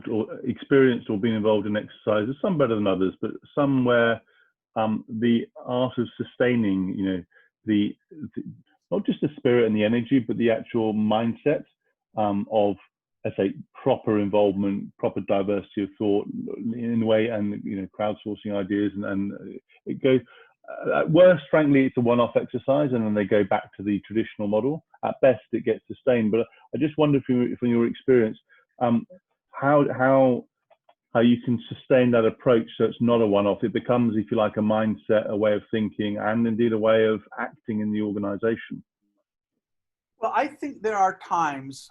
involved or experienced or been involved in exercises, some better than others, but some where the art of sustaining, the not just the spirit and the energy, but the actual mindset of, let's say, proper involvement, proper diversity of thought in a way, and crowdsourcing ideas, and it goes. At worst, frankly, it's a one-off exercise, and then they go back to the traditional model. At best, it gets sustained. But I just wonder, from your experience, how you can sustain that approach so it's not a one-off. It becomes, if you like, a mindset, a way of thinking, and indeed a way of acting in the organization. Well, I think there are times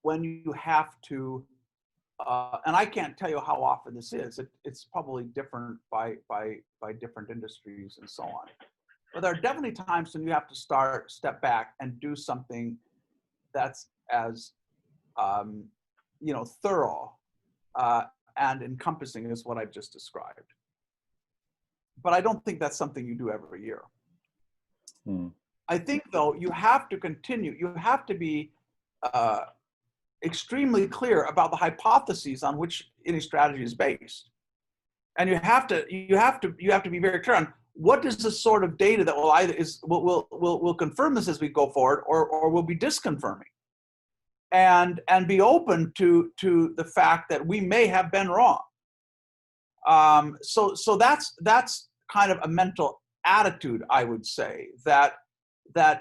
when you have to, and I can't tell you how often this is. It's probably different by different industries and so on. But there are definitely times when you have to step back and do something that's as thorough and encompassing as what I've just described. But I don't think that's something you do every year. I think, though, you have to continue. You have to be extremely clear about the hypotheses on which any strategy is based, and you have to be very clear on what is the sort of data that will either will confirm this as we go forward, or will be disconfirming, and be open to the fact that we may have been wrong. So that's kind of a mental attitude, I would say, that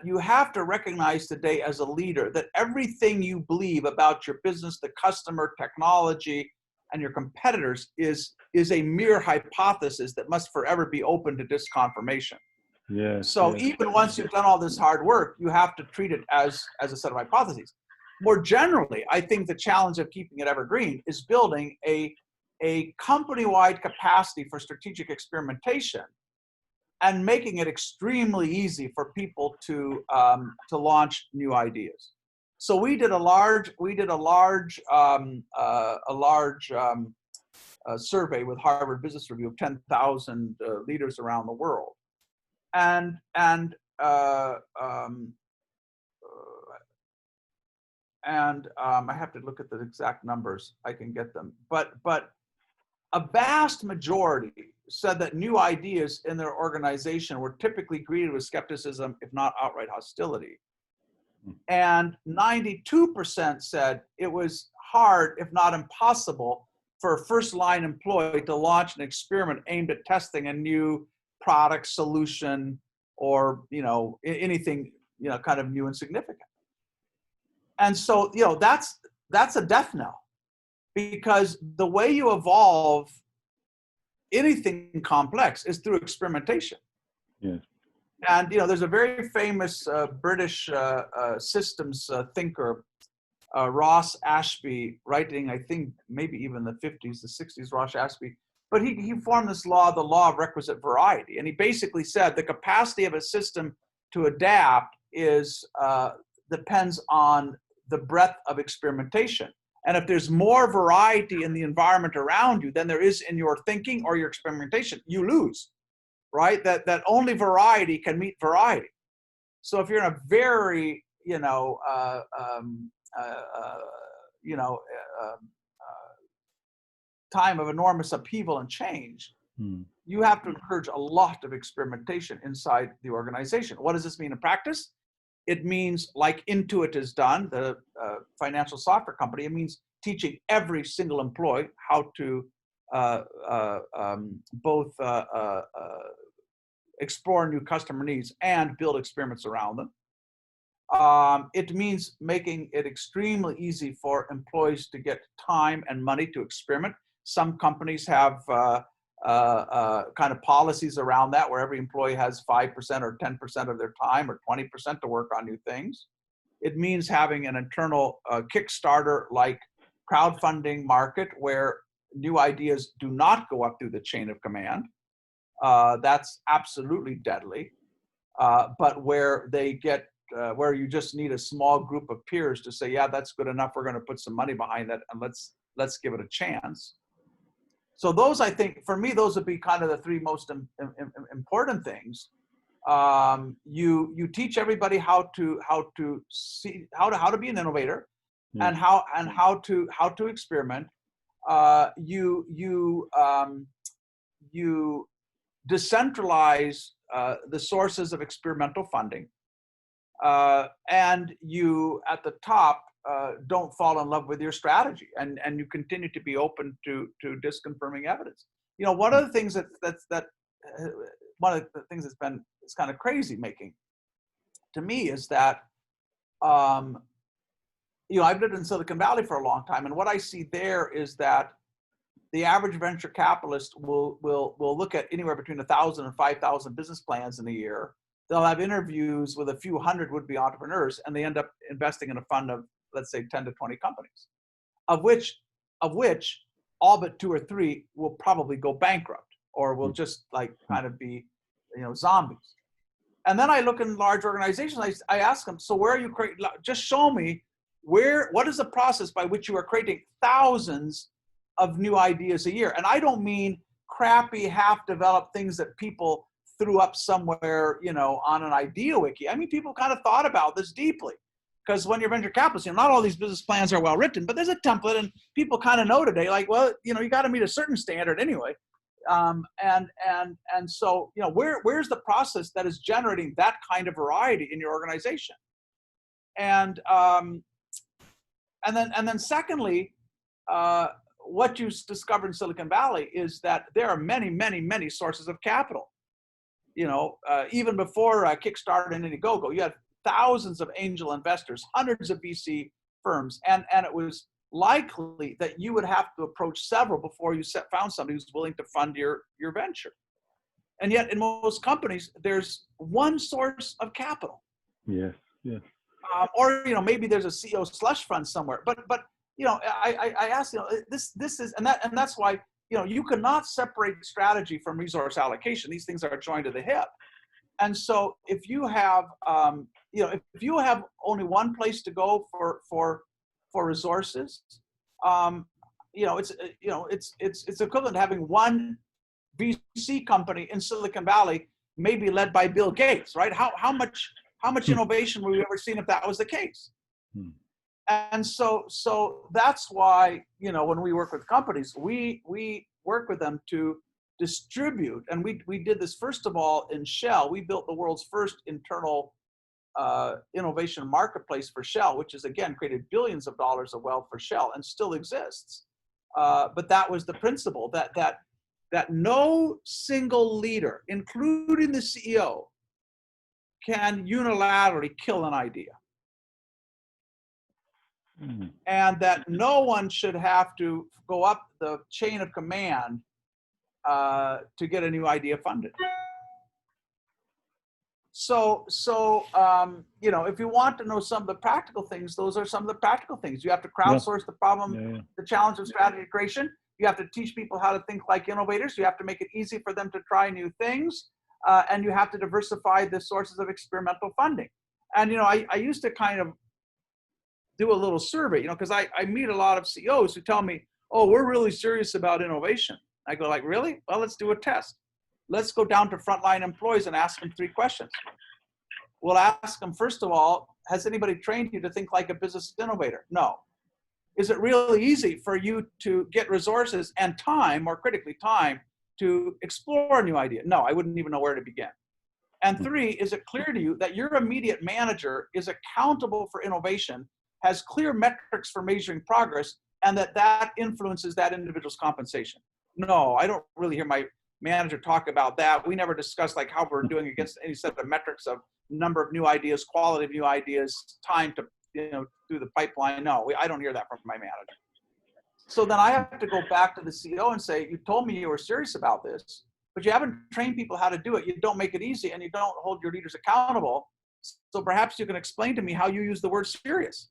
you have to recognize today as a leader that everything you believe about your business, the customer, technology, and your competitors is a mere hypothesis that must forever be open to disconfirmation. So even once you've done all this hard work, you have to treat it as a set of hypotheses. More generally, I think the challenge of keeping it evergreen is building a company-wide capacity for strategic experimentation, and making it extremely easy for people to launch new ideas. So we did a large survey with Harvard Business Review of 10,000 leaders around the world, and I have to look at the exact numbers. I can get them, but a vast majority said that new ideas in their organization were typically greeted with skepticism, if not outright hostility. And 92% said it was hard, if not impossible, for a first-line employee to launch an experiment aimed at testing a new product, solution, or anything kind of new and significant. And so that's a death knell, because the way you evolve anything complex is through experimentation. Yes. And there's a very famous British systems thinker, Ross Ashby, writing, I think maybe even the 50s, the 60s, Ross Ashby, but he formed this law, the law of requisite variety. And he basically said the capacity of a system to adapt depends on the breadth of experimentation. And if there's more variety in the environment around you than there is in your thinking or your experimentation, you lose, right? That only variety can meet variety. So if you're in a very, time of enormous upheaval and change, you have to encourage a lot of experimentation inside the organization. What does this mean in practice? It means, like Intuit has done, the financial software company, it means teaching every single employee how to both explore new customer needs and build experiments around them. It means making it extremely easy for employees to get time and money to experiment. Some companies have kind of policies around that, where every employee has 5% or 10% of their time or 20% to work on new things. It means having an internal Kickstarter-like crowdfunding market where new ideas do not go up through the chain of command. That's absolutely deadly. But where they get, where you just need a small group of peers to say, yeah, that's good enough, we're going to put some money behind that, and let's give it a chance. So those, I think, for me, those would be kind of the three most important things. You teach everybody how to be an innovator, and how to experiment. You decentralize the sources of experimental funding, and you at the top don't fall in love with your strategy, and you continue to be open to disconfirming evidence. One of the things one of the things it's kind of crazy making to me is that I've lived in Silicon Valley for a long time, and what I see there is that the average venture capitalist will look at anywhere between 1,000 and 5,000 business plans in a year. They'll have interviews with a few hundred would-be entrepreneurs, and they end up investing in a fund of, let's say, 10 to 20 companies, of which all but 2 or 3 will probably go bankrupt or will just kind of be, zombies. And then I look in large organizations. I ask them, so where are you creating? Just show me what is the process by which you are creating thousands of new ideas a year. And I don't mean crappy, half-developed things that people threw up somewhere, on an idea wiki. I mean, people kind of thought about this deeply, because when you're venture capitalist, not all these business plans are well written, but there's a template, and people kind of know today, you got to meet a certain standard anyway. And so, where's the process that is generating that kind of variety in your organization? And then secondly, what you discover in Silicon Valley is that there are many, many, many sources of capital. Even before Kickstarter and Indiegogo, you had thousands of angel investors, hundreds of VC firms, and it was likely that you would have to approach several before you found somebody who's willing to fund your venture. And yet, in most companies, there's one source of capital. Yes, yes. Or maybe there's a CEO slush fund somewhere. But I ask, this is, and that's why, you cannot separate strategy from resource allocation. These things are joined to the hip. And so if you have, if you have only one place to go for resources, it's equivalent to having one VC company in Silicon Valley, maybe led by Bill Gates, right? How much innovation would we ever seen if that was the case? And so that's why, when we work with companies, we work with them to distribute. And we did this, first of all, in Shell. We built the world's first internal innovation marketplace for Shell, which has, again, created billions of dollars of wealth for Shell and still exists. But that was the principle, that no single leader, including the CEO, can unilaterally kill an idea. And that no one should have to go up the chain of command to get a new idea funded. So if you want to know some of the practical things, those are some of the practical things. You have to crowdsource the problem, the challenge of strategy creation. You have to teach people how to think like innovators. You have to make it easy for them to try new things. And you have to diversify the sources of experimental funding. And, I used to kind of do a little survey, because I meet a lot of CEOs who tell me, oh, we're really serious about innovation. I go really? Well, let's do a test. Let's go down to frontline employees and ask them 3 questions. We'll ask them, first of all, has anybody trained you to think like a business innovator? No. Is it really easy for you to get resources and time, more critically time, to explore a new idea? No, I wouldn't even know where to begin. And 3, is it clear to you that your immediate manager is accountable for innovation, has clear metrics for measuring progress, and that influences that individual's compensation? No, I don't really hear my manager talk about that. We never discuss how we're doing against any set of metrics of number of new ideas, quality of new ideas, time to through the pipeline. No, I don't hear that from my manager. So then I have to go back to the CEO and say, you told me you were serious about this, but you haven't trained people how to do it. You don't make it easy, and you don't hold your leaders accountable. So perhaps you can explain to me how you use the word serious.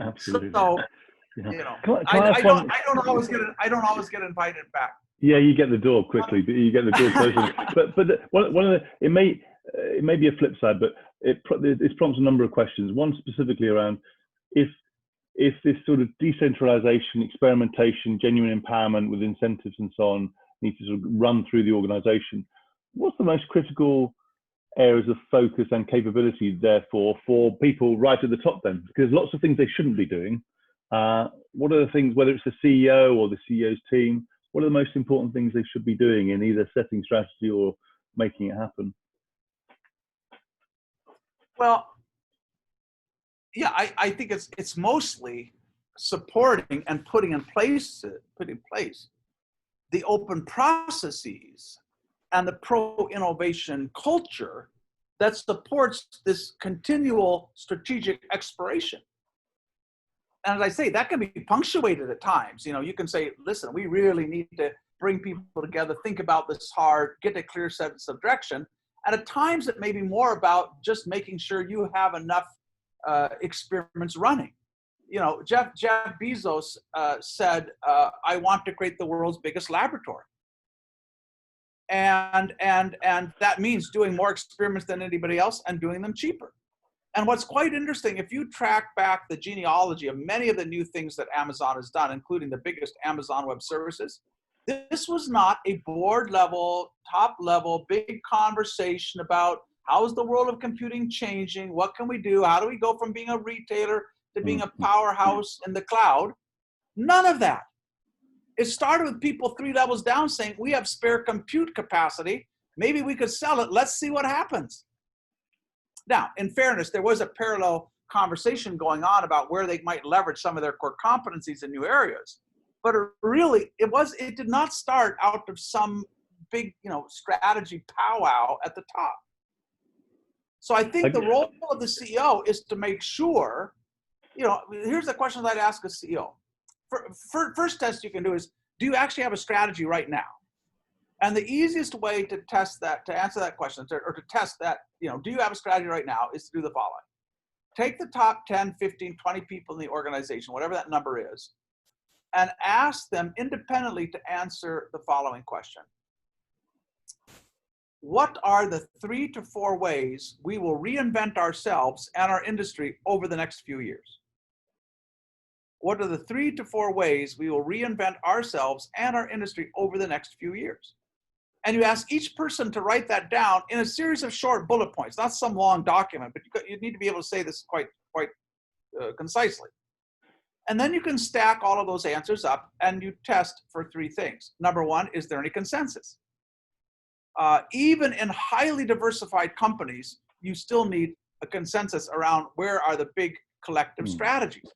Absolutely. So, I don't always get invited back. Yeah, you get the door quickly, but you get the door closed. but one of the it may be a flip side, but it prompts a number of questions. One specifically around if this sort of decentralization, experimentation, genuine empowerment with incentives and so on needs to sort of run through the organization, what's the most critical areas of focus and capability, therefore, for people right at the top then? Because lots of things they shouldn't be doing. What are the things, whether it's the CEO or the CEO's team, what are the most important things they should be doing in either setting strategy or making it happen? Well, yeah, I think it's mostly supporting and putting in place the open processes and the pro-innovation culture that supports this continual strategic exploration. And as I say, that can be punctuated at times. You know, you can say, listen, we really need to bring people together, think about this hard, get a clear sense of direction. And at times it may be more about just making sure you have enough experiments running. You know, Jeff Bezos said, I want to create the world's biggest laboratory. And that means doing more experiments than anybody else and doing them cheaper. And what's quite interesting, if you track back the genealogy of many of the new things that Amazon has done, including the biggest Amazon Web Services, this was not a board level, top level, big conversation about how is the world of computing changing? What can we do? How do we go from being a retailer to being a powerhouse in the cloud? None of that. It started with people 3 levels down saying, we have spare compute capacity. Maybe we could sell it. Let's see what happens. Now, in fairness, there was a parallel conversation going on about where they might leverage some of their core competencies in new areas. But it did not start out of some big, strategy powwow at the top. So I think the role of the CEO is to make sure, here's the question I'd ask a CEO. First test you can do is, do you actually have a strategy right now? And the easiest way to test that, to answer that question, or to test that, do you have a strategy right now, is to do the following. Take the top 10, 15, 20 people in the organization, whatever that number is, and ask them independently to answer the following question. What are the 3 to 4 ways we will reinvent ourselves and our industry over the next few years? What are the 3 to 4 ways we will reinvent ourselves and our industry over the next few years? And you ask each person to write that down in a series of short bullet points, not some long document, but you need to be able to say this quite concisely. And then you can stack all of those answers up and you test for 3 things. Number 1, is there any consensus? Even in highly diversified companies, you still need a consensus around where are the big collective strategies.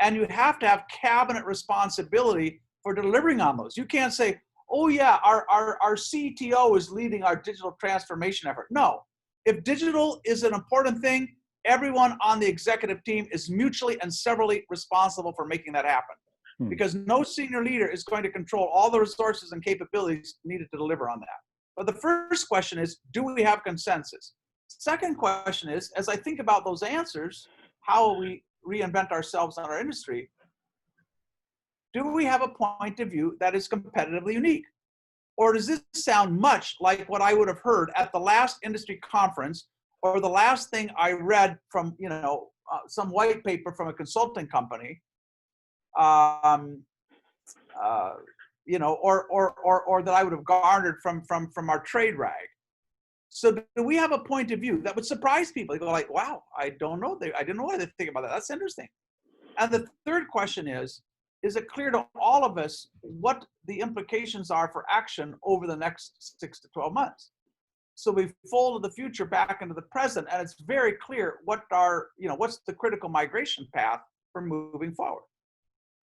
And you have to have cabinet responsibility for delivering on those. You can't say, oh yeah, our CTO is leading our digital transformation effort. No, if digital is an important thing, everyone on the executive team is mutually and severally responsible for making that happen. Because no senior leader is going to control all the resources and capabilities needed to deliver on that. But the first question is, do we have consensus? Second question is, as I think about those answers, how will we reinvent ourselves in our industry? Do we have a point of view that is competitively unique? Or does this sound much like what I would have heard at the last industry conference, or the last thing I read from, some white paper from a consulting company, or that I would have garnered from our trade rag? So do we have a point of view that would surprise people? They go like, wow, I don't know. I didn't know what they think about that. That's interesting. And the third question is it clear to all of us what the implications are for action over the next 6 to 12 months? So we've folded the future back into the present, and it's very clear what's the critical migration path for moving forward.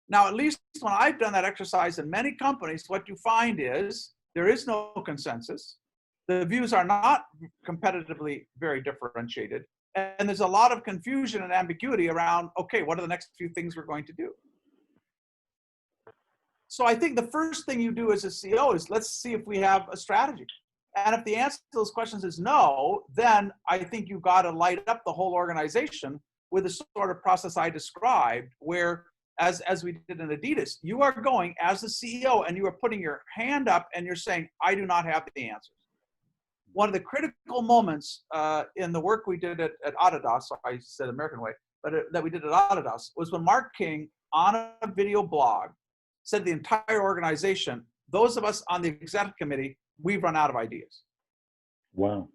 Now, at least when I've done that exercise in many companies, what you find is there is no consensus. The views are not competitively very differentiated. And there's a lot of confusion and ambiguity around, okay, what are the next few things we're going to do? So I think the first thing you do as a CEO is let's see if we have a strategy. And if the answer to those questions is no, then I think you've got to light up the whole organization with the sort of process I described, where as we did in Adidas, you are going as the CEO and you are putting your hand up and you're saying, I do not have the answers. One of the critical moments in the work we did at Adidas, so I said American way, but that we did at Adidas, was when Mark King on a video blog said to the entire organization, those of us on the executive committee, we've run out of ideas. Wow.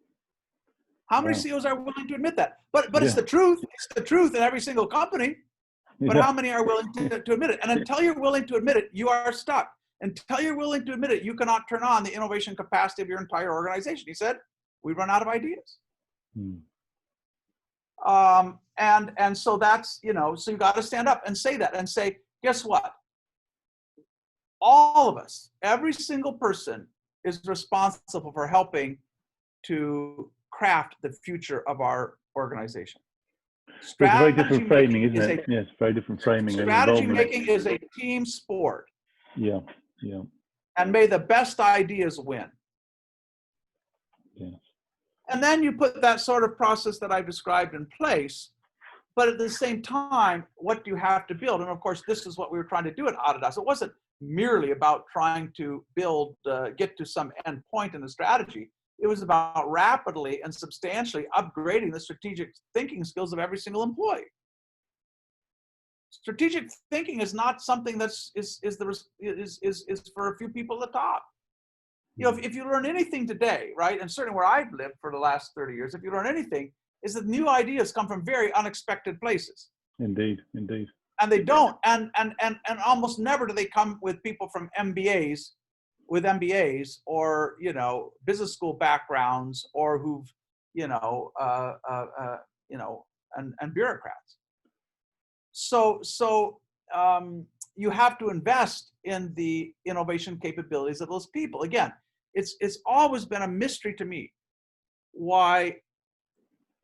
How many Wow. CEOs are willing to admit that? But Yeah. it's the truth. It's the truth in every single company. But Yeah. how many are willing to admit it? And until you're willing to admit it, you are stuck. Until you're willing to admit it, you cannot turn on the innovation capacity of your entire organization. He said, we run out of ideas. Hmm. And so that's, you know, so you got to stand up and say that and say, guess what? All of us, every single person is responsible for helping to craft the future of our organization. But it's a very Strategy different framing, making isn't is it? Yes, very different framing and strategy involvement. making is a team sport. Yeah, yeah, And may the best ideas win. yeah. And then you put that sort of process that I've described in place. But at the same time, what do you have to build? And of course, this is what we were trying to do at Adidas. It wasn't merely about trying to build, get to some end point in the strategy. It was about rapidly and substantially upgrading the strategic thinking skills of every single employee. Strategic thinking is not something that's is for a few people at the top. You know, if you learn anything today, right, and certainly where I've lived for the last 30 years, if you learn anything, is that new ideas come from very unexpected places. Indeed, indeed. And they don't, and almost never do they come with people from with MBAs, or, you know, business school backgrounds, or who've, you know, and bureaucrats. So you have to invest in the innovation capabilities of those people. Again, it's always been a mystery to me why,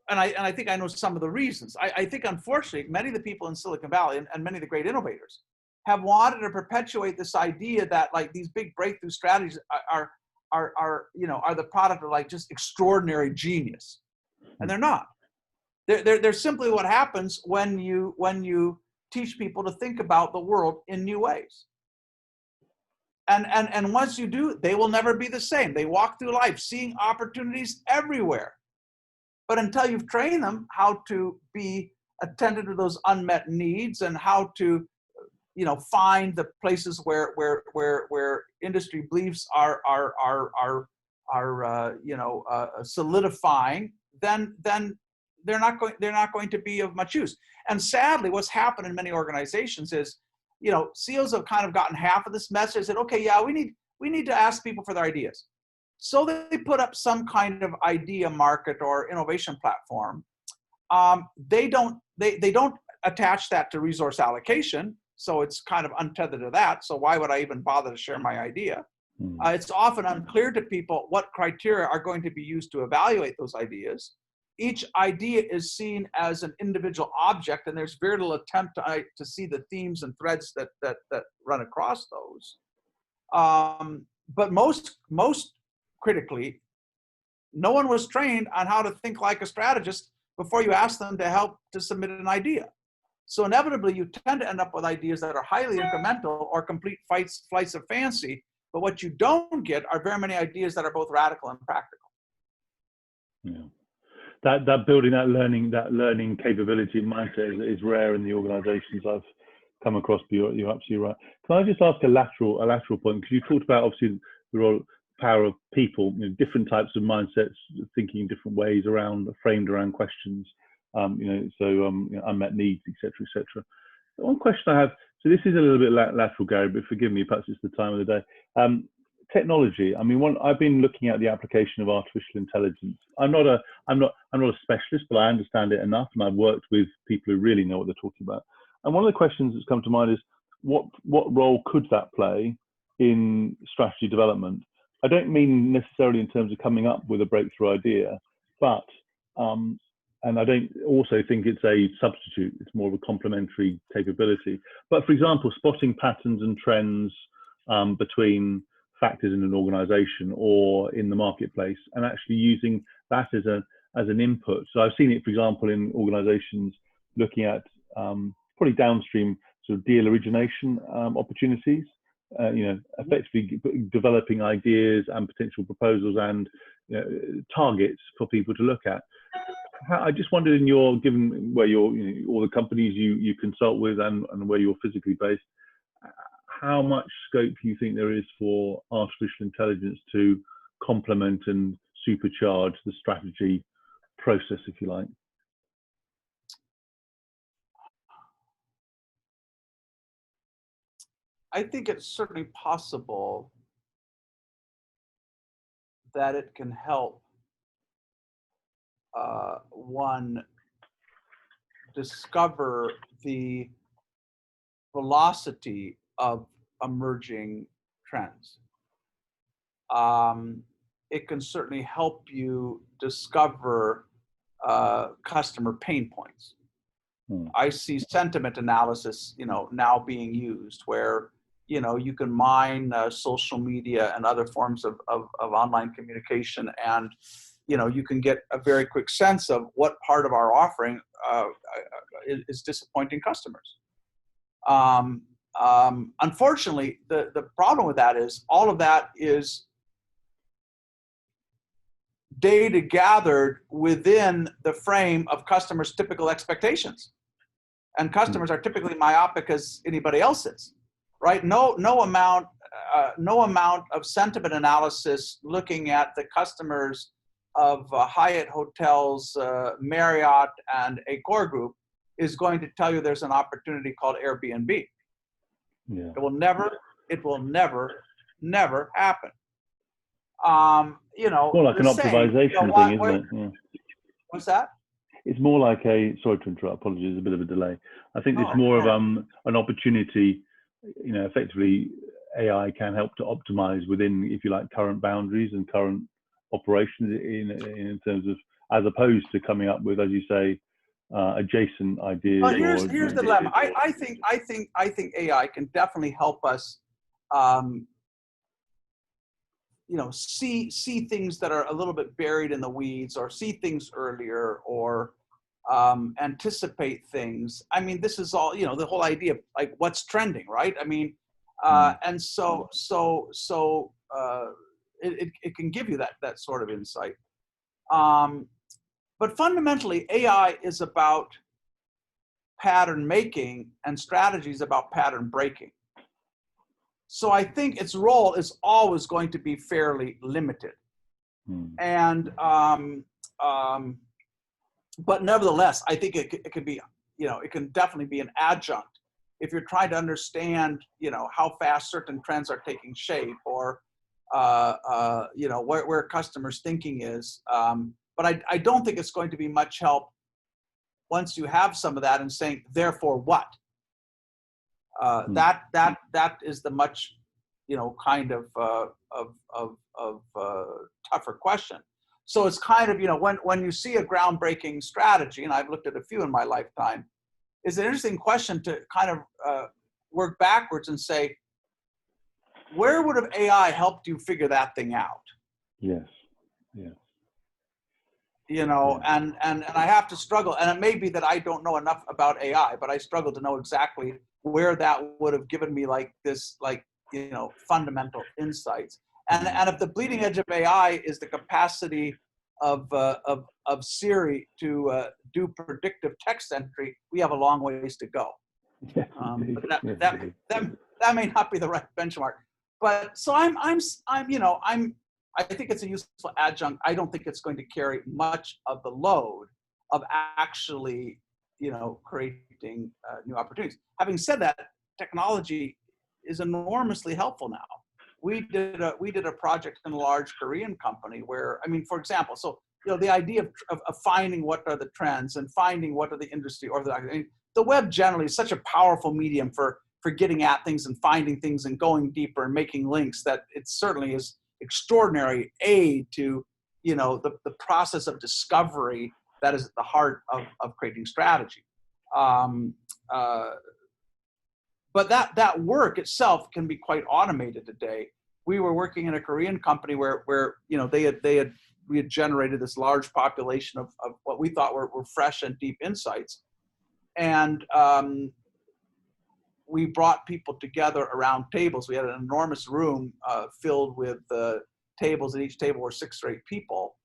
and I think I know some of the reasons. I think, unfortunately, many of the people in Silicon Valley and many of the great innovators have wanted to perpetuate this idea that, like, these big breakthrough strategies are the product of, like, just extraordinary genius, and they're not. They're simply what happens when you teach people to think about the world in new ways. And once you do, they will never be the same. They walk through life seeing opportunities everywhere. But until you've trained them how to be attentive to those unmet needs, and how to, you know, find the places where industry beliefs are solidifying, then they're not going to be of much use. And sadly, what's happened in many organizations is, you know, CEOs have kind of gotten half of this message. Said, okay, yeah, we need to ask people for their ideas. So they put up some kind of idea market or innovation platform. They don't attach that to resource allocation, so it's kind of untethered to that. So why would I even bother to share my idea? It's often unclear to people what criteria are going to be used to evaluate those ideas. Each idea is seen as an individual object, and there's very little attempt to see the themes and threads that run across those. But most critically, no one was trained on how to think like a strategist before you ask them to help to submit an idea. So inevitably, you tend to end up with ideas that are highly incremental or complete flights of fancy. But what you don't get are very many ideas that are both radical and practical. Yeah. That building that learning capability mindset is rare in the organizations I've come across. But you're absolutely right. Can I just ask a lateral point? Because you talked about, obviously, the role, power of people, you know, different types of mindsets, thinking in different ways framed around questions, unmet needs, etc., etc. One question I have, so this is a little bit lateral, Gary, but forgive me, perhaps it's the time of the day. Technology. I mean, I've been looking at the application of artificial intelligence. I'm not a specialist, but I understand it enough, and I've worked with people who really know what they're talking about. And one of the questions that's come to mind is, what role could that play in strategy development? I don't mean necessarily in terms of coming up with a breakthrough idea, but and I don't also think it's a substitute. It's more of a complementary capability. But for example, spotting patterns and trends between factors in an organization or in the marketplace, and actually using that as an input. So I've seen it, for example, in organizations looking at probably downstream sort of deal origination opportunities, effectively developing ideas and potential proposals and targets for people to look at. I just wondered, given where all the companies you consult with and where you're physically based, how much scope do you think there is for artificial intelligence to complement and supercharge the strategy process, if you like? I think it's certainly possible that it can help one discover the velocity of emerging trends. It can certainly help you discover customer pain points. I see sentiment analysis, now being used where, you can mine social media and other forms of online communication, and, you can get a very quick sense of what part of our offering is disappointing customers. Unfortunately, the problem with that is all of that is data gathered within the frame of customers' typical expectations. And customers are typically myopic as anybody else is, right? No amount of sentiment analysis looking at the customers of Hyatt Hotels, Marriott, and Accor Group is going to tell you there's an opportunity called Airbnb. Yeah. It will never happen. More like an optimization thing, isn't it? Yeah. What's that? It's more like sorry to interrupt, apologies, a bit of a delay. I think it's more of an opportunity, effectively AI can help to optimize within, if you like, current boundaries and current operations in terms of, as opposed to coming up with, as you say, adjacent ideas. Well, here's the dilemma. I think AI can definitely help us see things that are a little bit buried in the weeds, or see things earlier, or anticipate things. I mean, this is all, the whole idea of like what's trending, right? I mean, and so it can give you that sort of insight. But fundamentally, AI is about pattern making, and strategy is about pattern breaking. So I think its role is always going to be fairly limited. And but nevertheless, I think it could be, it can definitely be an adjunct if you're trying to understand, how fast certain trends are taking shape, or where customers' thinking is. But I don't think it's going to be much help once you have some of that and saying, therefore what? That is the much, kind of tougher question. So it's kind of, when you see a groundbreaking strategy, and I've looked at a few in my lifetime, it's an interesting question to kind of work backwards and say, where would have AI helped you figure that thing out? Yes. Yeah. And I have to struggle, and it may be that I don't know enough about AI, but I struggle to know exactly where that would have given me fundamental insights. And if the bleeding edge of AI is the capacity of Siri to do predictive text entry, we have a long ways to go. But that may not be the right benchmark. But so I think it's a useful adjunct. I don't think it's going to carry much of the load of actually, creating new opportunities. Having said that, technology is enormously helpful now. We did a project in a large Korean company where, for example, so the idea of finding what are the trends and finding what are the industry or the web generally is such a powerful medium for getting at things and finding things and going deeper and making links that it certainly is extraordinary aid to the process of discovery that is at the heart of creating strategy. But that work itself can be quite automated today. We were working in a Korean company where we had generated this large population of what we thought were fresh and deep insights, and we brought people together around tables. We had an enormous room filled with tables, and each table were 6 or 8 people,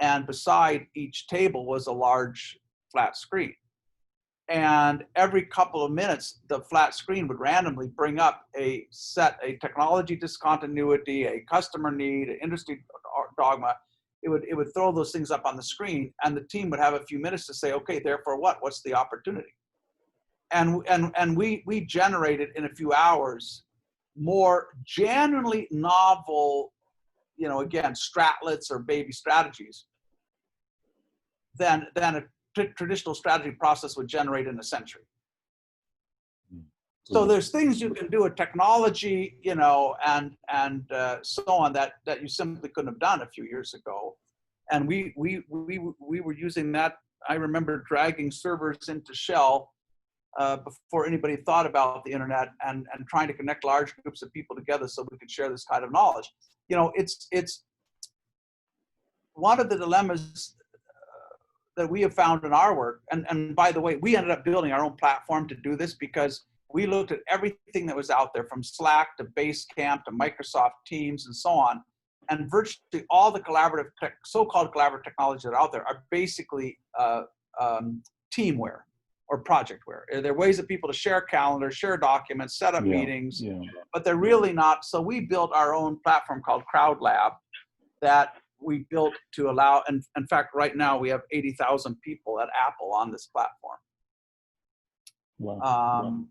and beside each table was a large flat screen. And every couple of minutes, the flat screen would randomly bring up a technology discontinuity, a customer need, an industry dogma, it would throw those things up on the screen, and the team would have a few minutes to say, okay, therefore what? What's the opportunity? And we generated in a few hours more genuinely novel, again, stratlets or baby strategies than a traditional strategy process would generate in a century. So there's things you can do with technology, and so on that you simply couldn't have done a few years ago. And we were using that. I remember dragging servers into Shell before anybody thought about the internet, and trying to connect large groups of people together so we could share this kind of knowledge. It's one of the dilemmas that we have found in our work. And by the way, we ended up building our own platform to do this because we looked at everything that was out there, from Slack to Basecamp to Microsoft Teams and so on. And virtually all the so-called collaborative technologies that are out there are basically teamware or projectware. They're ways of people to share calendars, share documents, set up meetings, but they're really not. So we built our own platform called CrowdLab that we built to allow, and in fact, right now we have 80,000 people at Apple on this platform. Wow.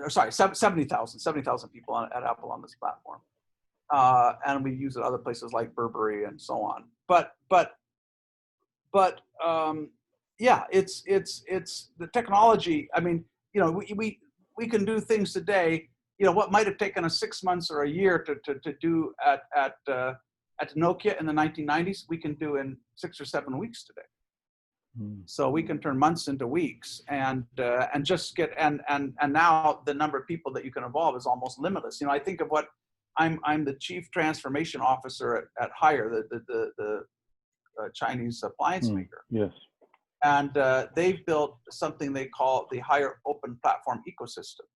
Sorry, 70,000 people at Apple on this platform. And we use it other places like Burberry and so on. But yeah, it's the technology. I mean, we can do things today. What might have taken us 6 months or a year to do at Nokia in the 1990s, we can do in 6 or 7 weeks today. So we can turn months into weeks, and just get and now the number of people that you can involve is almost limitless. I think of what I'm the chief transformation officer at Haier, the Chinese appliance maker. Yes. And they've built something they call the Haier Open Platform Ecosystem.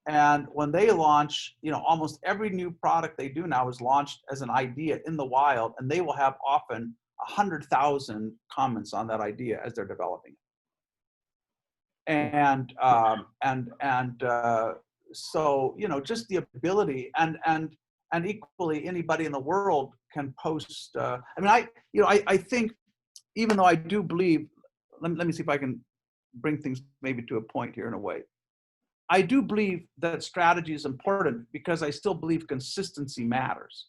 And when they launch, almost every new product they do now is launched as an idea in the wild, and they will have often 100,000 comments on that idea as they're developing it. And so just the ability, and equally anybody in the world can post. I think, even though I do believe, let me see if I can bring things maybe to a point here in a way. I do believe that strategy is important because I still believe consistency matters.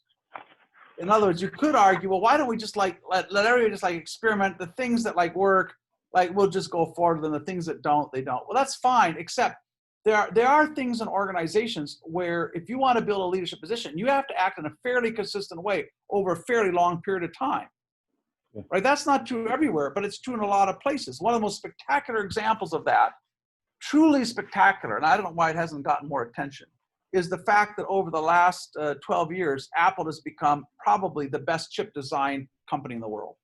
In other words, you could argue, well, why don't we just let everybody just experiment? The things that work, we'll just go forward, and the things that don't, they don't. Well, that's fine, except there are things in organizations where if you want to build a leadership position, you have to act in a fairly consistent way over a fairly long period of time. Right? That's not true everywhere, but it's true in a lot of places. One of the most spectacular examples of that, truly spectacular, and I don't know why it hasn't gotten more attention, is the fact that over the last 12 years, Apple has become probably the best chip design company in the world.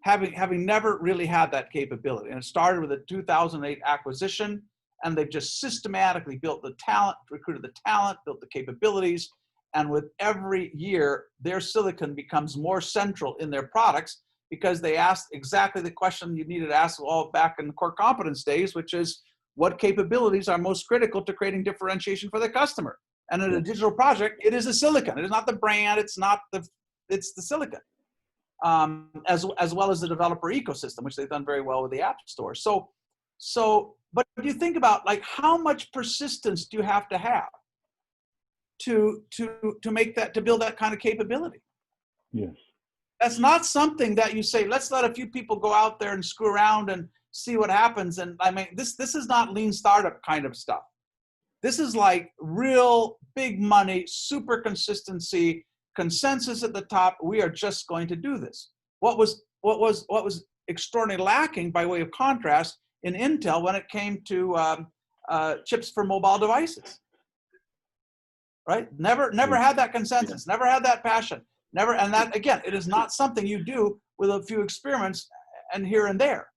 Having never really had that capability. And it started with a 2008 acquisition, and they've just systematically built the talent, recruited the talent, built the capabilities, and with every year, their silicon becomes more central in their products because they asked exactly the question you needed to ask all back in the core competence days, which is, what capabilities are most critical to creating differentiation for the customer? And in a digital project, it is the silicon. It is not the brand. It's the silicon, as well as the developer ecosystem, which they've done very well with the App Store. But if you think about how much persistence do you have to make that, to build that kind of capability? Yes. That's not something that you say, let's let a few people go out there and screw around and see what happens. And this is not lean startup kind of stuff. This is real big money, super consistency, consensus at the top. We are just going to do this. What was extraordinarily lacking, by way of contrast, in Intel when it came to chips for mobile devices, right? Never had that consensus, never had that passion, never. And that, again, it is not something you do with a few experiments and here and there.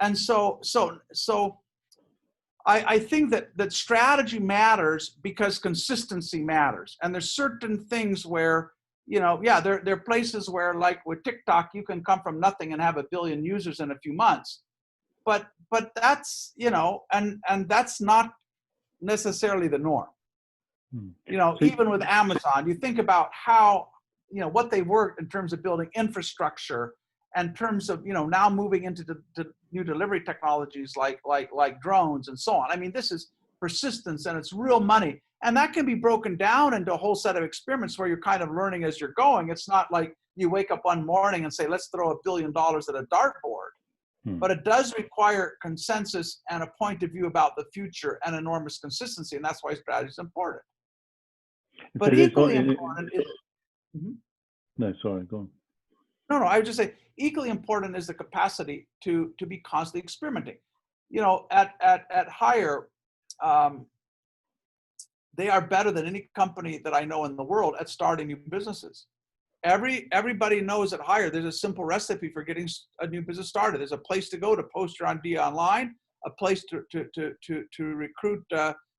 And so I think that strategy matters because consistency matters. And there's certain things where, there are places where, with TikTok, you can come from nothing and have 1 billion users in a few months. But that's, and that's not necessarily the norm. Even with Amazon, you think about how, what they were in terms of building infrastructure, and in terms of now moving into the new delivery technologies like drones and so on. I mean, this is persistence, and it's real money, and that can be broken down into a whole set of experiments where you're kind of learning as you're going. It's not like you wake up one morning and say, let's throw $1 billion at a dartboard. But it does require consensus and a point of view about the future and enormous consistency, and that's why strategy is important. But equally important is... No, sorry, go on. No, I would just say equally important is the capacity to be constantly experimenting. At Hire, they are better than any company that I know in the world at starting new businesses. Everybody knows at Hire there's a simple recipe for getting a new business started. There's a place to go to post your idea online, a place to recruit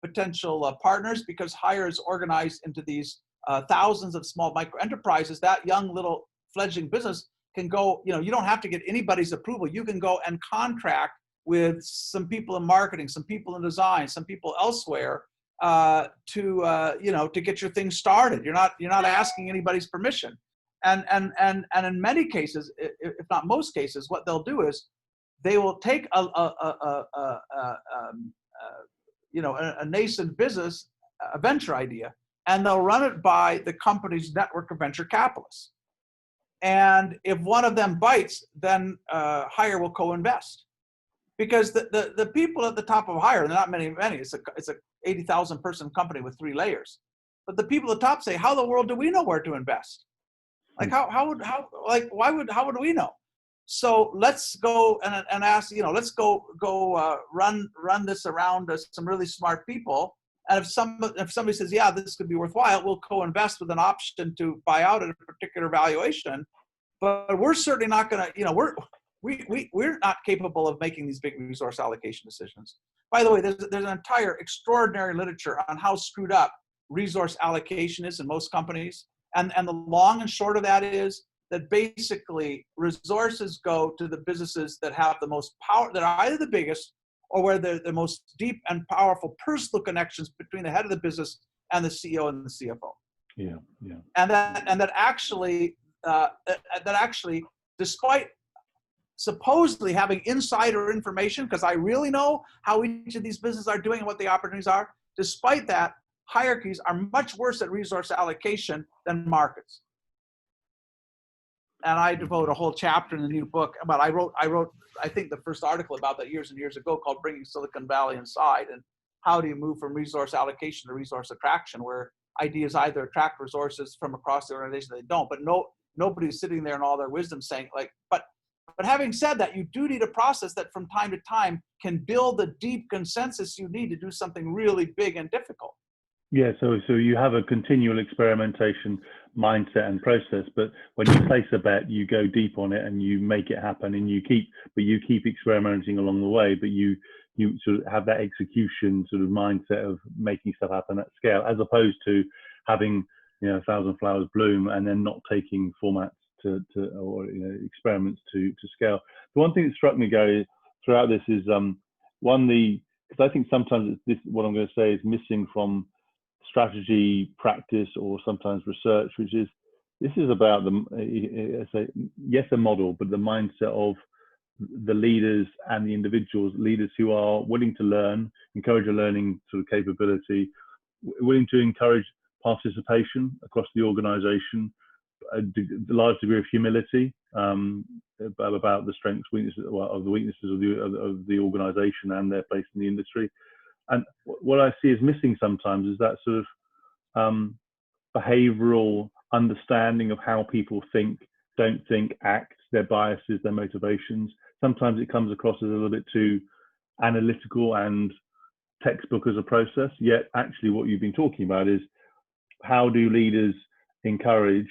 potential partners, because Hire is organized into these thousands of small micro enterprises. That young little fledgling business can go, you don't have to get anybody's approval. You can go and contract with some people in marketing, some people in design, some people elsewhere to get your thing started. You're not asking anybody's permission. And in many cases, if not most cases, what they'll do is they will take a nascent business, a venture idea, and they'll run it by the company's network of venture capitalists. And if one of them bites, then Hire will co-invest, because the people at the top of Hire, they're not many. It's a 80,000 person company with 3 layers, but the people at the top say, how in the world do we know where to invest? Like how would we know? So let's go and ask, let's go run this around some really smart people. And if somebody says, yeah, this could be worthwhile, we'll co-invest with an option to buy out at a particular valuation. But we're certainly not going to, we're not capable of making these big resource allocation decisions. By the way, there's an entire extraordinary literature on how screwed up resource allocation is in most companies. And the long and short of that is that basically resources go to the businesses that have the most power, that are either the biggest or where they're the most deep and powerful personal connections between the head of the business and the CEO and the CFO. Yeah. And that actually, despite supposedly having insider information, because I really know how each of these businesses are doing and what the opportunities are, despite that, hierarchies are much worse at resource allocation than markets. And I devote a whole chapter in the new book. But I wrote, I think, the first article about that years and years ago, called Bringing Silicon Valley Inside, and how do you move from resource allocation to resource attraction, where ideas either attract resources from across the organization, they don't. But nobody's sitting there in all their wisdom saying, but having said that, you do need a process that from time to time can build the deep consensus you need to do something really big and difficult. Yeah, so you have a continual experimentation mindset and process, but when you place a bet, you go deep on it and you make it happen, and you keep experimenting along the way, but you sort of have that execution sort of mindset of making stuff happen at scale, as opposed to having 1,000 flowers bloom and then not taking formats or experiments to scale. The one thing that struck me, Gary, throughout this is because I think sometimes what I'm going to say is missing from strategy, practice, or sometimes research, which is this is about a model, but the mindset of the leaders and the individuals, leaders who are willing to learn, encourage a learning sort of capability, willing to encourage participation across the organization, a large degree of humility about the strengths, weaknesses, of the weaknesses of the organization and their place in the industry. And what I see is missing sometimes is that sort of behavioral understanding of how people think, don't think, act, their biases, their motivations. Sometimes it comes across as a little bit too analytical and textbook as a process, yet actually what you've been talking about is how do leaders encourage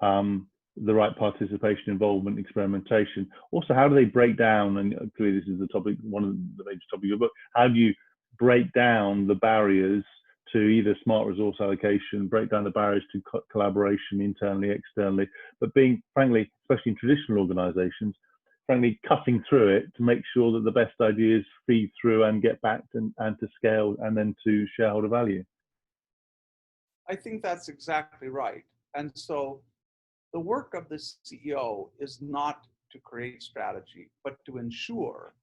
the right participation, involvement, experimentation. Also, how do they break down, and clearly this is the topic, one of the major topics of your book, how do you break down the barriers to either smart resource allocation, break down the barriers to collaboration internally, externally, but being, frankly, especially in traditional organizations, frankly, cutting through it to make sure that the best ideas feed through and get backed and to scale and then to shareholder value? I think that's exactly right. And so the work of the CEO is not to create strategy, but to ensure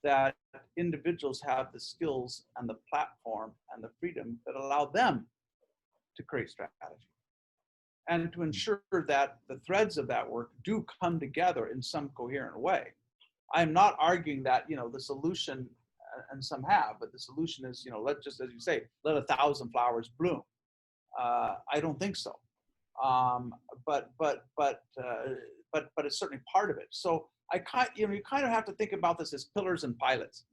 that individuals have the skills and the platform and the freedom that allow them to create strategy, and to ensure that the threads of that work do come together in some coherent way. I'm not arguing that, the solution, and some have, but the solution is, let, just as you say, let 1,000 flowers bloom. I don't think so. But it's certainly part of it. So you kind of have to think about this as pillars and pilots.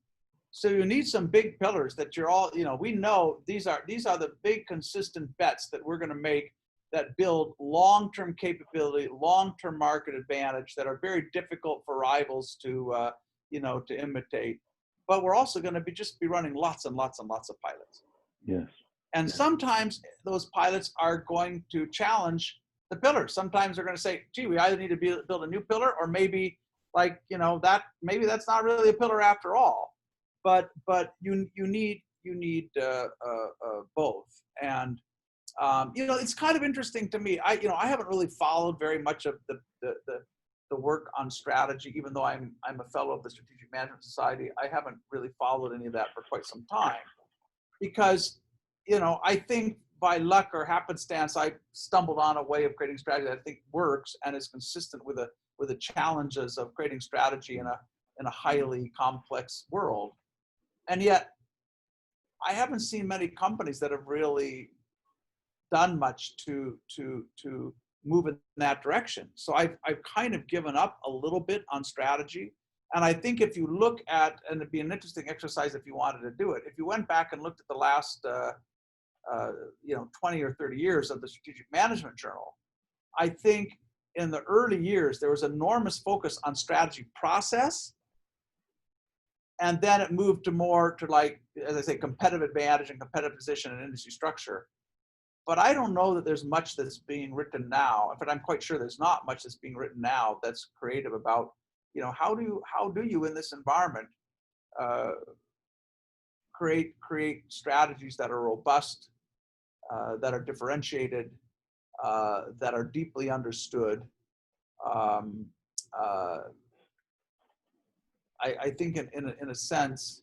So you need some big pillars that you're all, we know these are the big consistent bets that we're going to make that build long-term capability, long-term market advantage, that are very difficult for rivals to imitate. But we're also going to be running lots and lots and lots of pilots. Yes. And sometimes those pilots are going to challenge the pillars. Sometimes they're going to say, gee, we either need to build a new pillar, or maybe maybe that's not really a pillar after all. But you need both. And it's kind of interesting to me. I haven't really followed very much of the work on strategy, even though I'm a fellow of the Strategic Management Society. I haven't really followed any of that for quite some time, because I think by luck or happenstance, I stumbled on a way of creating strategy that I think works and is consistent with the challenges of creating strategy in a highly complex world. And yet, I haven't seen many companies that have really done much to move in that direction. So I've kind of given up a little bit on strategy. And I think if you look at, and it'd be an interesting exercise if you wanted to do it, if you went back and looked at the last 20 or 30 years of the Strategic Management Journal, I think in the early years there was enormous focus on strategy process, and then it moved to more to, like, as I say, competitive advantage and competitive position and industry structure. But I don't know that there's much that's being written now. In fact, I'm quite sure there's not much that's being written now that's creative about, how do you in this environment create strategies that are robust, that are differentiated, that are deeply understood. I think in a sense,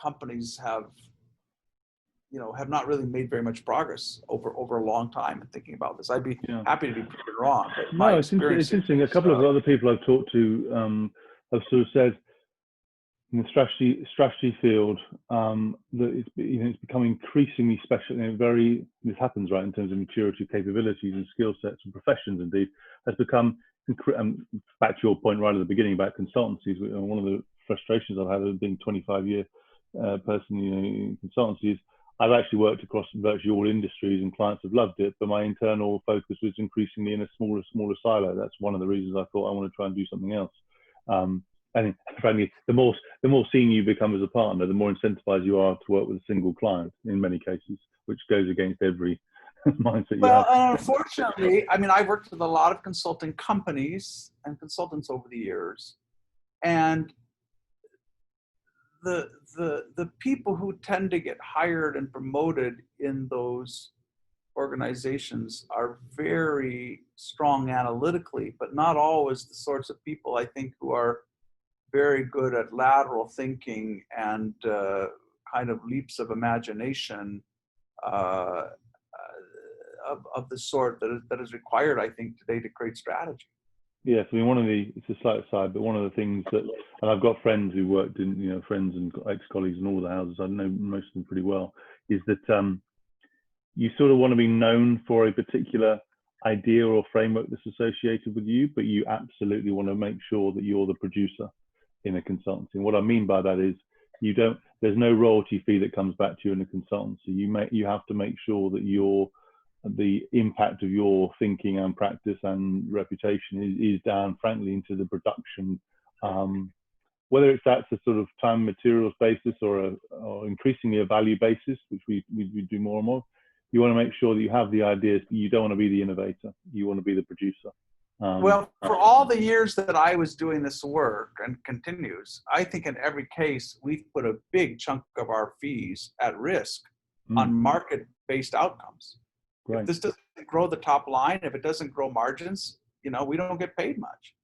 companies have not really made very much progress over a long time in thinking about this. I'd be happy to be proven wrong. But no, it's interesting. A couple of other people I've talked to have sort of said in the strategy field that it's become increasingly special. This happens right in terms of maturity, capabilities, and skill sets, and professions. Indeed, has become back to your point right at the beginning about consultancies. One of the frustrations I've had as being 25-year person in consultancies, I've actually worked across virtually all industries, and clients have loved it, but my internal focus was increasingly in a smaller silo. That's one of the reasons I thought I want to try and do something else. And frankly, the more senior you become as a partner, the more incentivized you are to work with a single client in many cases, which goes against every mindset you have. Well, unfortunately, I've worked with a lot of consulting companies and consultants over the years, and the people who tend to get hired and promoted in those organizations are very strong analytically, but not always the sorts of people, I think, who are very good at lateral thinking and kind of leaps of imagination of the sort that is required, I think, today to create strategy. Yes, it's a slight aside, but one of the things that, and I've got friends who worked in, friends and ex-colleagues in all the houses, I know most of them pretty well, is that you sort of want to be known for a particular idea or framework that's associated with you, but you absolutely want to make sure that you're the producer in a consultancy. And what I mean by that is there's no royalty fee that comes back to you in a consultancy. You have to make sure that the impact of your thinking and practice and reputation is down, frankly, into the production, whether that's a sort of time materials basis or increasingly a value basis, which we do more and more. You want to make sure that you have the ideas. You don't want to be the innovator. You want to be the producer. Well, for all the years that I was doing this work, and continues, I think in every case, we've put a big chunk of our fees at risk on market-based outcomes. Right. If this doesn't grow the top line, if it doesn't grow margins, we don't get paid much.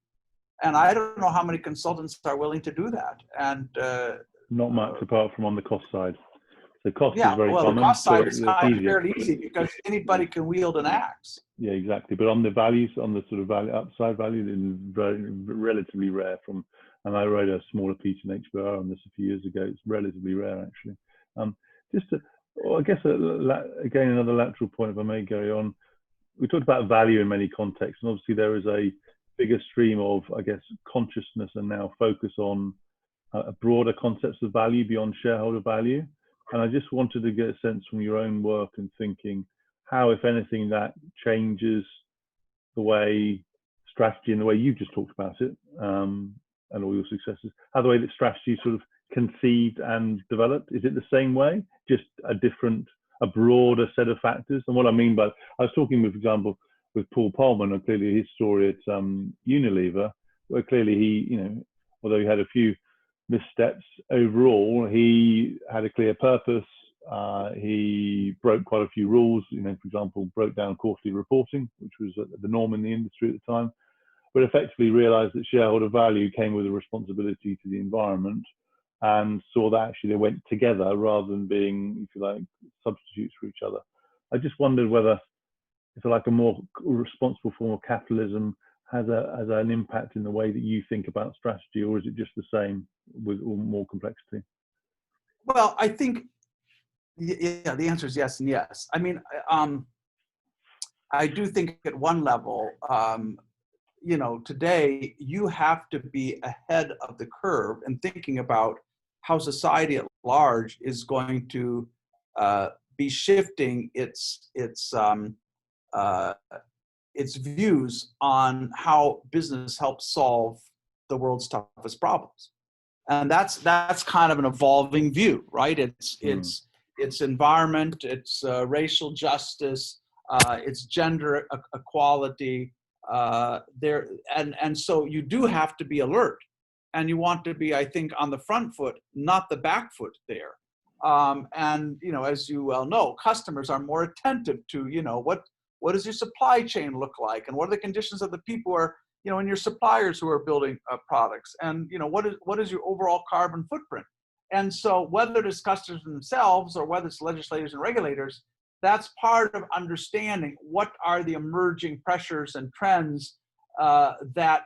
And I don't know how many consultants are willing to do that. And not much apart from on the cost side. The cost is very well, common. The cost side is kind of fairly easy because anybody can wield an axe. Yeah, exactly. But on the values, on the sort of value, upside value, it's very relatively rare. And I wrote a smaller piece in HBR on this a few years ago. It's relatively rare, actually. I guess again another lateral point, if I may, Gary. On we talked about value in many contexts, and obviously there is a bigger stream of, I guess, consciousness and now focus on a broader concepts of value beyond shareholder value. And I just wanted to get a sense from your own work and thinking how, if anything, that changes the way strategy and the way you just talked about it, and all your successes, how the way that strategy sort of conceived and developed. Is it the same way, just a broader set of factors? And what I mean by, I was talking with, for example, with Paul Polman, and clearly his story at Unilever, where clearly he, although he had a few missteps, overall he had a clear purpose. He broke quite a few rules, for example, broke down quarterly reporting, which was the norm in the industry at the time, but effectively realized that shareholder value came with a responsibility to the environment, and saw that actually they went together rather than being, if you like, substitutes for each other. I just wondered whether it's like a more responsible form of capitalism has an impact in the way that you think about strategy, or is it just the same with more complexity? Well, I think, the answer is yes and yes. I mean, I do think at one level, today you have to be ahead of the curve and thinking about how society at large is going to be shifting its views on how business helps solve the world's toughest problems. And that's kind of an evolving view, right? It's environment, it's racial justice, it's gender equality. And so you do have to be alert, and you want to be, I think, on the front foot, not the back foot there. And as you well know, customers are more attentive to what does your supply chain look like, and what are the conditions of the people who are and your suppliers who are building products, and what is your overall carbon footprint. And so whether it's customers themselves or whether it's legislators and regulators, that's part of understanding what are the emerging pressures and trends that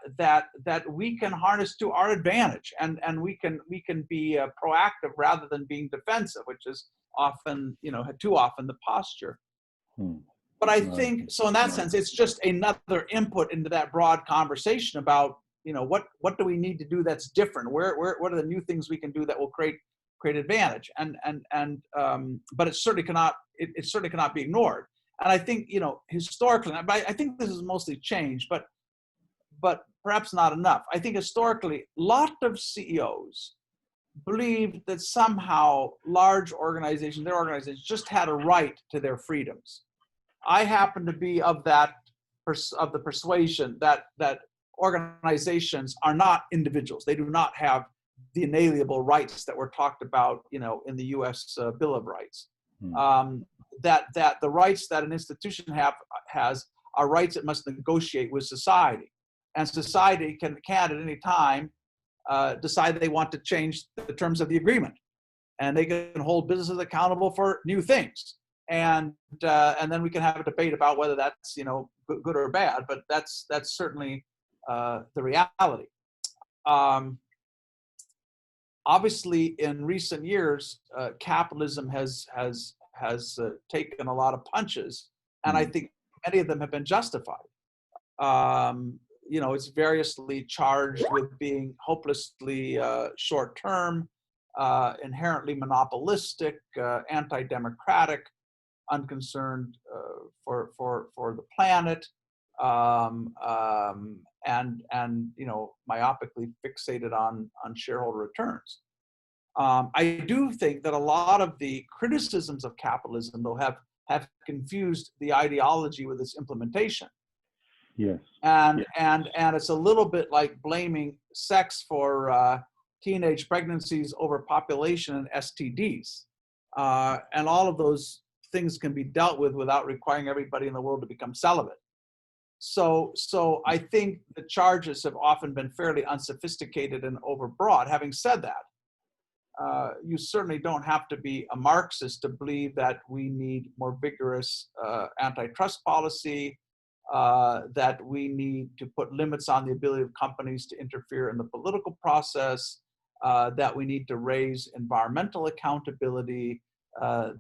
we can harness to our advantage, and we can be proactive rather than being defensive, which is often too often the posture. But I think so in that sense, it's just another input into that broad conversation about what do we need to do that's different? What are the new things we can do that will create advantage? But it certainly cannot be ignored. And I think historically, I think this is mostly changed, but perhaps not enough. I think historically, a lot of CEOs believed that somehow large organizations, their organizations, just had a right to their freedoms. I happen to be of the persuasion that organizations are not individuals. They do not have the inalienable rights that were talked about, in the U.S. Bill of Rights. That the rights that an institution has are rights it must negotiate with society, and society can at any time decide they want to change the terms of the agreement, and they can hold businesses accountable for new things. And then we can have a debate about whether that's good or bad, but that's certainly the reality. Obviously, in recent years, capitalism has taken a lot of punches, and I think many of them have been justified. It's variously charged with being hopelessly short-term, inherently monopolistic, anti-democratic, unconcerned for the planet, and myopically fixated on shareholder returns. I do think that a lot of the criticisms of capitalism, though, have confused the ideology with its implementation. Yes. And it's a little bit like blaming sex for teenage pregnancies, overpopulation, and STDs. And all of those things can be dealt with without requiring everybody in the world to become celibate. So I think the charges have often been fairly unsophisticated and overbroad. Having said that, you certainly don't have to be a Marxist to believe that we need more vigorous antitrust policy, that we need to put limits on the ability of companies to interfere in the political process, that we need to raise environmental accountability,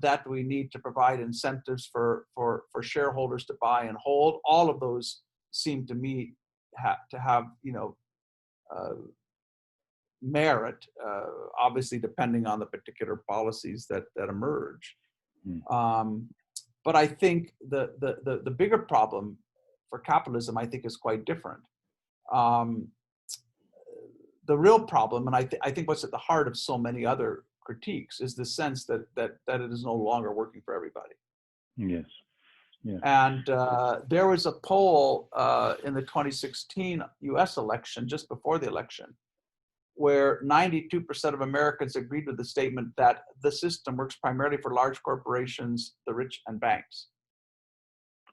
that we need to provide incentives for shareholders to buy and hold. All of those seem to me to have, merit, obviously depending on the particular policies that emerge. But I think the bigger problem for capitalism, I think, is quite different. The real problem, and I think what's at the heart of so many other critiques, is the sense that it is no longer working for everybody. Yes. Yeah. And there was a poll in the 2016 US election, just before the election, where 92% of Americans agreed with the statement that the system works primarily for large corporations, the rich, and banks.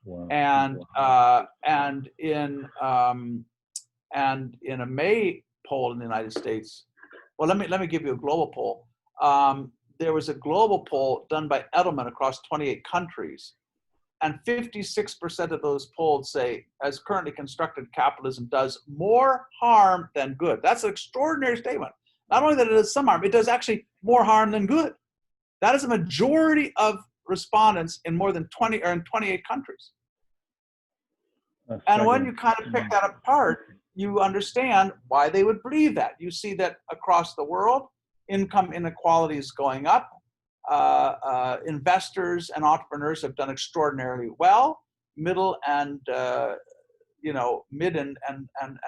Wow. And in a May poll in the United States, well, let me give you a global poll. There was a global poll done by Edelman across 28 countries, and 56% of those polled say, as currently constructed, capitalism does more harm than good. That's an extraordinary statement. Not only that it does some harm, it does actually more harm than good. That is a majority of respondents in more than 20 or in 28 countries. And when you kind of pick that apart, you understand why they would believe that. You see that across the world, income inequality is going up. Investors and entrepreneurs have done extraordinarily well. Middle and mid and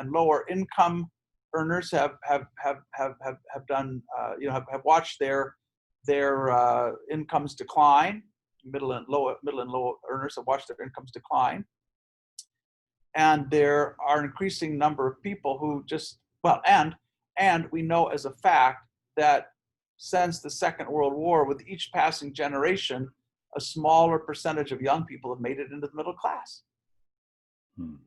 lower income earners have done have watched their incomes decline. Middle and low earners have watched their incomes decline. And there are an increasing number of people who just, well, and we know as a fact that since the Second World War, with each passing generation, a smaller percentage of young people have made it into the middle class. And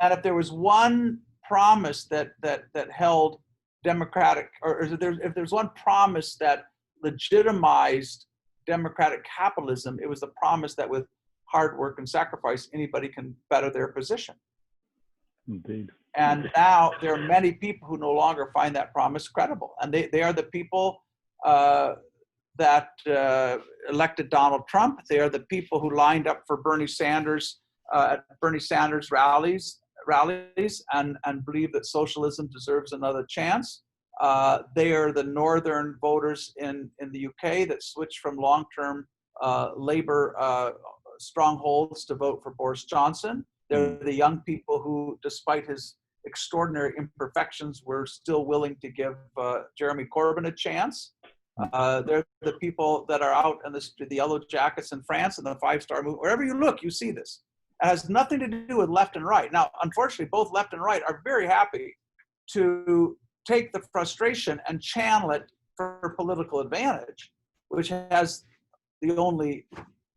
if there was one promise that held democratic, or if there's one promise that legitimized democratic capitalism, it was the promise that with hard work and sacrifice, anybody can better their position. Indeed. And now there are many people who no longer find that promise credible. And they are the people that elected Donald Trump. They are the people who lined up for Bernie Sanders at Bernie Sanders rallies and believe that socialism deserves another chance. They are the northern voters in the UK that switched from long-term Labour strongholds to vote for Boris Johnson. They're the young people who, despite his extraordinary imperfections, were still willing to give Jeremy Corbyn a chance. They're the people that are out in the Yellow Jackets in France and the Five-Star Movement. Wherever you look, you see this. It has nothing to do with left and right. Now, unfortunately, both left and right are very happy to take the frustration and channel it for political advantage, which has the only,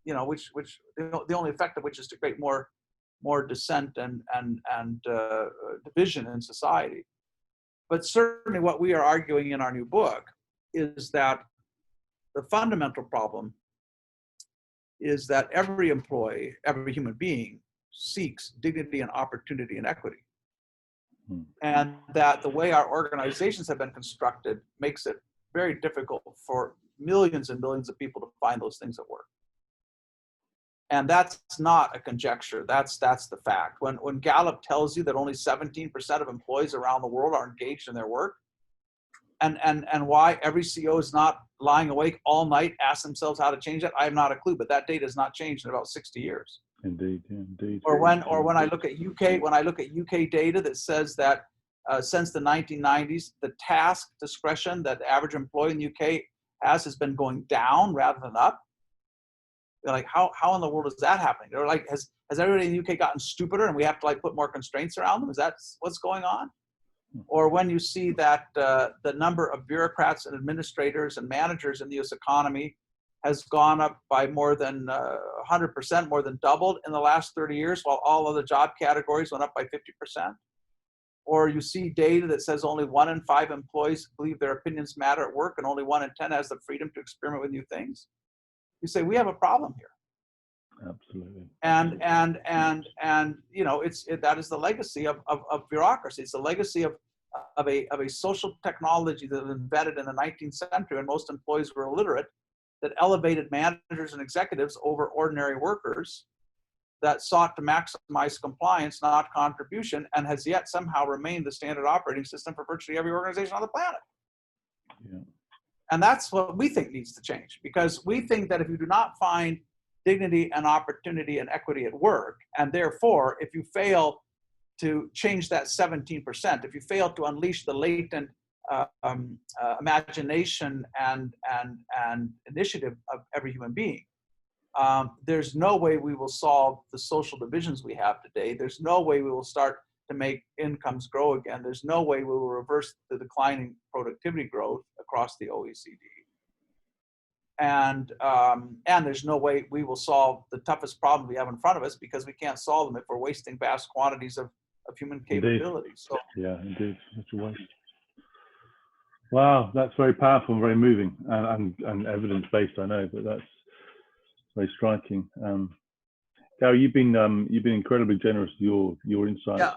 the only effect of which is to create more dissent and division in society. But certainly what we are arguing in our new book is that the fundamental problem is that every employee, every human being seeks dignity and opportunity and equity. And that the way our organizations have been constructed makes it very difficult for millions and millions of people to find those things at work. And that's not a conjecture, that's the fact. When Gallup tells you that only 17% of employees around the world are engaged in their work, and why every CEO is not lying awake all night, ask themselves how to change that, I have not a clue, but that data has not changed in about 60 years. Indeed, yeah, indeed. Or when I look at UK data that says that since the 1990s, the task discretion that the average employee in the UK has been going down rather than up. They're like, how in the world is that happening? They're like, has everybody in the UK gotten stupider and we have to put more constraints around them? Is that what's going on? Or when you see that the number of bureaucrats and administrators and managers in the US economy has gone up by more than 100%, more than doubled in the last 30 years, while all other job categories went up by 50%. Or you see data that says only 1 in 5 employees believe their opinions matter at work, and only 1 in 10 has the freedom to experiment with new things. You say, we have a problem here. Absolutely. And you know, that is the legacy of bureaucracy. It's the legacy of a social technology that was invented in the 19th century when most employees were illiterate, that elevated managers and executives over ordinary workers, that sought to maximize compliance, not contribution, and has yet somehow remained the standard operating system for virtually every organization on the planet. Yeah. And that's what we think needs to change, because we think that if you do not find dignity and opportunity and equity at work, and therefore, if you fail to change that 17%, if you fail to unleash the latent imagination and initiative of every human being, there's no way we will solve the social divisions we have today. There's no way we will start to make incomes grow again. There's no way we will reverse the declining productivity growth across the OECD. And there's no way we will solve the toughest problem we have in front of us, because we can't solve them if we're wasting vast quantities of human capabilities. So, yeah, indeed, such a waste. Wow, that's very powerful and very moving, and evidence-based, I know, but that's very striking. Gary, you've been incredibly generous with your insights. Yeah.